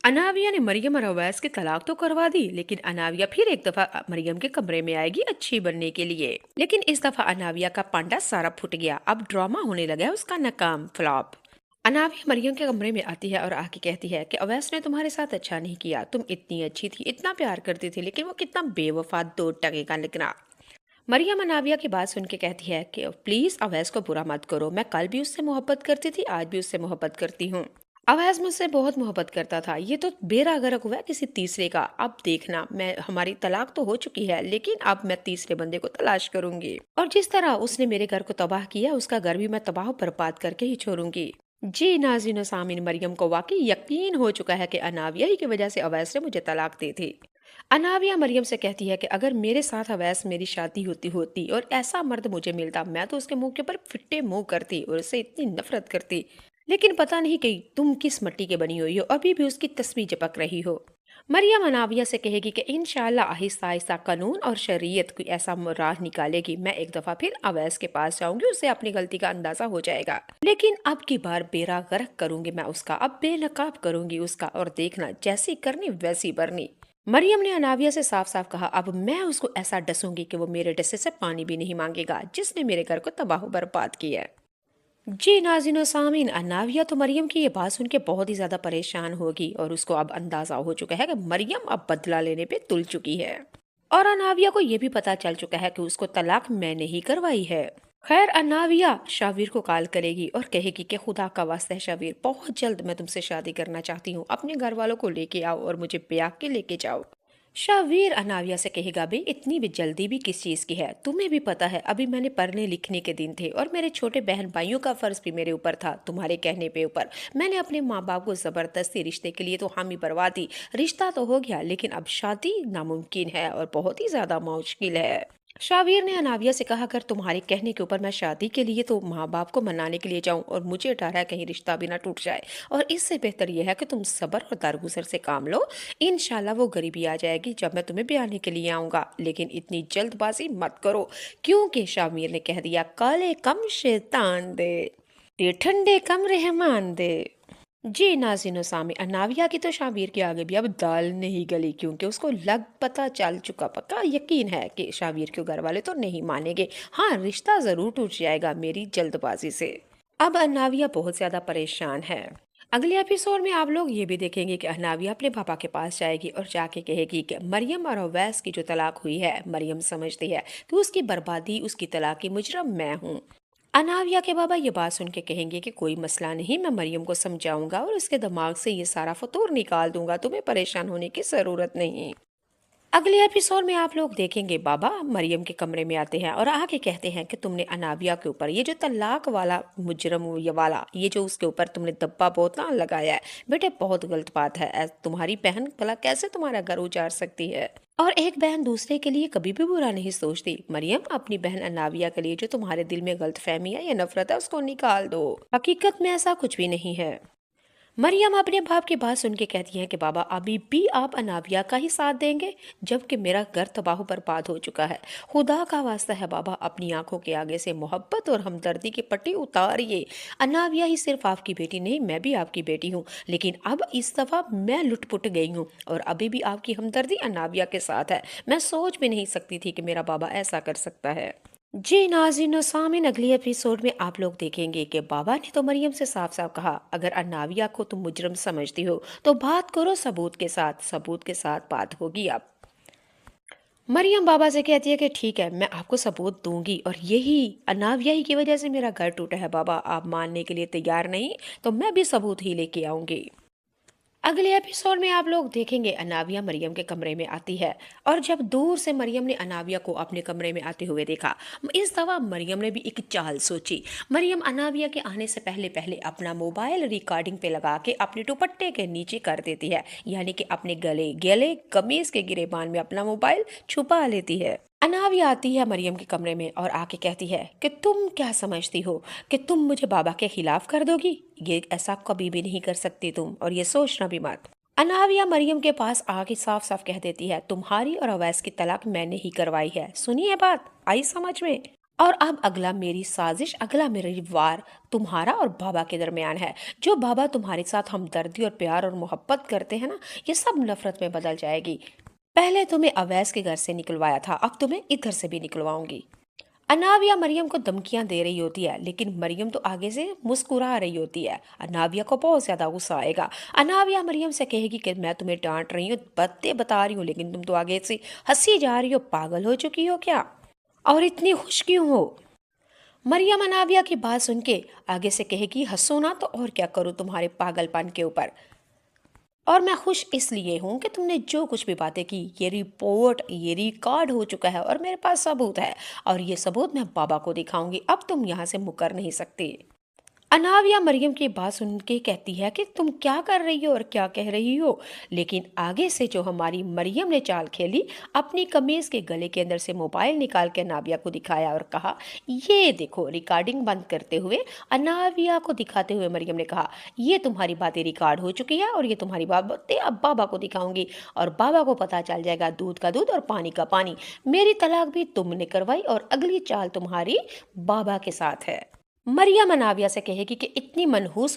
अनाविया ने मरियम और अवैस की तलाक तो करवा दी, लेकिन अनाविया फिर एक दफा मरियम के कमरे में आएगी अच्छी बनने के लिए। लेकिन इस दफा अनाविया का पांडा सारा फूट गया। अब ड्रामा होने लगा है उसका नाकाम फ्लॉप। अनाविया मरियम के कमरे में आती है और आके कहती है कि अवैस ने तुम्हारे साथ अच्छा नहीं किया। तुम इतनी अच्छी थी, इतना प्यार करती थी, लेकिन वो कितना बेवफा, 2 टके का निकला। मरियम अनाविया की बात सुन के कहती है कि प्लीज अवैस को बुरा मत करो, मैं कल भी उससे मोहब्बत करती थी, आज भी उससे मोहब्बत करती हूँ। अवैस मुझसे बहुत मोहब्बत करता था, ये तो बेरा गर्क हुआ है किसी तीसरे का। अब देखना, मैं हमारी तलाक तो हो चुकी है, लेकिन अब मैं तीसरे बंदे को तलाश करूंगी, और जिस तरह उसने मेरे घर को तबाह किया, उसका घर भी मैं तबाह बर्बाद करके ही छोड़ूंगी। जी नाज़रीन व सामीन, मरियम को वाकई यकीन हो चुका है कि अनाविया ही की वजह से अवैस ने मुझे तलाक दी थी। अनाविया मरियम से कहती है कि अगर मेरे साथ अवैस मेरी शादी होती होती और ऐसा मर्द मुझे मिलता, मैं तो उसके मुंह के ऊपर फिट्टे मुंह करती और उससे इतनी नफरत करती। लेकिन पता नहीं कि तुम किस मिट्टी के बनी हुई हो, अभी भी उसकी तस्वीर चिपक रही हो। मरियम अनाविया से कहेगी कि इंशाल्लाह आहिस्ता आहिस्ता कानून और शरीयत कोई ऐसा राह निकालेगी। मैं एक दफा फिर अवैस के पास जाऊंगी, उससे अपनी गलती का अंदाजा हो जाएगा, लेकिन अब की बार बेरा गर्क करूंगी मैं उसका, अब बेनकाब करूंगी उसका, और देखना जैसी करनी वैसी बरनी। मरियम ने अनाविया से साफ साफ कहा, अब मैं उसको ऐसा डसूंगी कि वो मेरे डसे से पानी भी नहीं मांगेगा, जिसने मेरे घर को तबाह बर्बाद किया है। जी नाज़रीन व सामीन, अनाविया तो मरियम की ये बात सुन के बहुत ही ज्यादा परेशान होगी, और उसको अब अंदाजा हो चुका है कि मरियम अब बदला लेने पे तुल चुकी है। और अनाविया को ये भी पता चल चुका है कि उसको तलाक मैंने ही करवाई है। खैर, अनाविया शावीर को कॉल करेगी और कहेगी कि खुदा का वास्ता है शावीर, बहुत जल्द मैं तुमसे शादी करना चाहती हूँ, अपने घर वालों को लेके आओ और मुझे ब्याह के लेके जाओ। शावीर अनाविया से कहेगा, भाई इतनी भी जल्दी भी किस चीज की है, तुम्हें भी पता है अभी मैंने पढ़ने लिखने के दिन थे, और मेरे छोटे बहन भाइयों का फर्ज भी मेरे ऊपर था। तुम्हारे कहने पे ऊपर मैंने अपने माँ बाप को जबरदस्ती रिश्ते के लिए तो हामी भरवा दी। रिश्ता तो हो गया, लेकिन अब शादी नामुमकिन है और बहुत ही ज्यादा मुश्किल है। शावीर ने अनाविया से कहा, अगर तुम्हारे कहने के ऊपर मैं शादी के लिए तो माँ बाप को मनाने के लिए जाऊं, और मुझे डर है कहीं रिश्ता भी ना टूट जाए, और इससे बेहतर यह है कि तुम सब्र और दरगुजर से काम लो। इंशाल्लाह वो गरीबी आ जाएगी जब मैं तुम्हें ब्याने के लिए आऊंगा, लेकिन इतनी जल्दबाजी मत करो, क्योंकि शामीर ने कह दिया, काले कम शैतान दे, ये ठंडे कम रहमान दे। जी नाज़रीन व सामी, अनाविया की तो शाबीर के आगे भी अब दाल नहीं गली, क्योंकि उसको लग पता चल चुका, पक्का यकीन है कि शाबीर के घर वाले तो नहीं मानेंगे। हाँ, रिश्ता जरूर टूट जाएगा मेरी जल्दबाजी से। अब अनाविया बहुत ज्यादा परेशान है। अगले एपिसोड में आप लोग ये भी देखेंगे कि अनाविया अपने पापा के पास जाएगी और जाके कहेगी कि मरियम और अवैस की जो तलाक हुई है, मरियम समझती है कि उसकी बर्बादी, उसकी तलाक की मुजरम मैं हूँ। अनाविया के बाबा ये बात सुन के कहेंगे कि कोई मसला नहीं, मैं मरियम को समझाऊंगा और उसके दिमाग से ये सारा फतूर निकाल दूंगा, तुम्हें परेशान होने की जरूरत नहीं। अगले एपिसोड में आप लोग देखेंगे बाबा मरियम के कमरे में आते हैं और आके कहते हैं कि तुमने अनाविया के ऊपर ये जो तलाक वाला मुजरम, ये वाला, ये जो उसके ऊपर तुमने दब्बा बोतल लगाया है, बेटे बहुत गलत बात है। तुम्हारी बहन भला कैसे तुम्हारा घर उजाड़ सकती है, और एक बहन दूसरे के लिए कभी भी बुरा नहीं सोचती। मरियम, अपनी बहन अनाविया के लिए जो तुम्हारे दिल में गलत फहमी है या नफरत है, उसको निकाल दो, हकीकत में ऐसा कुछ भी नहीं है। मरियम अपने बाप की बात सुन के कहती है कि बाबा अभी भी आप अनाविया का ही साथ देंगे, जबकि मेरा घर तबाह बर्बाद हो चुका है। खुदा का वास्ता है बाबा, अपनी आंखों के आगे से मोहब्बत और हमदर्दी की पट्टी उतारिए। अनाविया ही सिर्फ आपकी बेटी नहीं, मैं भी आपकी बेटी हूँ, लेकिन अब इस दफा मैं लुटपुट गई हूँ, और अभी भी आपकी हमदर्दी अनाविया के साथ है। मैं सोच भी नहीं सकती थी कि मेरा बाबा ऐसा कर सकता है। जी नाज़रीन और सामीन, अगली एपिसोड में आप लोग देखेंगे कि बाबा ने तो मरियम से साफ साफ कहा, अगर अनाविया को तुम मुजरम समझती हो तो बात करो सबूत के साथ, सबूत के साथ बात होगी। अब मरियम बाबा से कहती है कि ठीक है, मैं आपको सबूत दूंगी, और यही अनाविया ही की वजह से मेरा घर टूटा है। बाबा आप मानने के लिए तैयार नहीं तो मैं भी सबूत ही लेके आऊंगी। अगले एपिसोड में आप लोग देखेंगे अनाविया मरियम के कमरे में आती है, और जब दूर से मरियम ने अनाविया को अपने कमरे में आते हुए देखा, इस दफा मरियम ने भी एक चाल सोची। मरियम अनाविया के आने से पहले पहले अपना मोबाइल रिकॉर्डिंग पे लगा के अपने दुपट्टे के नीचे कर देती है, यानी कि अपने गले गले कमीज के गिरेबान में अपना मोबाइल छुपा लेती है। अनाविया आती है मरियम के कमरे में और आके कहती है कि तुम क्या समझती हो कि तुम मुझे बाबा के खिलाफ कर दोगी, ये ऐसा कभी भी नहीं कर सकती तुम, और ये सोचना भी मत। अनाविया मरियम के पास आके साफ साफ कह देती है, तुम्हारी और अवैस की तलाक मैंने ही करवाई है। सुनिए बात आई समझ में। और अब अगला मेरी साजिश, अगला मेरी वार तुम्हारा और बाबा के दरमियान है। जो बाबा तुम्हारे साथ हमदर्दी और प्यार और मोहब्बत करते हैं ना, ये सब नफरत में बदल जाएगी। पहले तुम्हें अवैस के घर से निकलवाया था, अब तुम्हें इधर से भी निकलवाऊंगी। अनाविया मरियम को धमकियां दे रही होती है, लेकिन मरियम तो आगे से मुस्कुरा रही होती है। अनाविया को बहुत ज्यादा गुस्सा आएगा। अनाविया मरियम से कहेगी कि मैं तुम्हें डांट रही हूँ, बातें बता रही हूँ, लेकिन तुम तो आगे से हंसी जा रही हो। पागल हो चुकी हो क्या? और इतनी खुश क्यों हो? मरियम अनाविया की बात सुन के आगे से कहेगी, हंसो ना तो और क्या करूँ तुम्हारे पागलपन के ऊपर। और मैं खुश इसलिए हूँ कि तुमने जो कुछ भी बातें की, ये रिपोर्ट, ये रिकॉर्ड हो चुका है और मेरे पास सबूत है। और ये सबूत मैं बाबा को दिखाऊंगी। अब तुम यहाँ से मुकर नहीं सकती। अनाविया मरियम की बात सुन के कहती है कि तुम क्या कर रही हो और क्या कह रही हो। लेकिन आगे से जो हमारी मरियम ने चाल खेली, अपनी कमीज के गले के अंदर से मोबाइल निकाल के अनाविया को दिखाया और कहा, ये देखो। रिकॉर्डिंग बंद करते हुए अनाविया को दिखाते हुए मरियम ने कहा, ये तुम्हारी बातें रिकॉर्ड हो चुकी है और ये तुम्हारी बातें अब बाबा को दिखाऊंगी। और बाबा को पता चल जाएगा, दूध का दूध और पानी का पानी। मेरी तलाक भी तुमने करवाई और अगली चाल तुम्हारी बाबा के साथ है। मरियम अनाविया से कहेगी कि इतनी मनहूस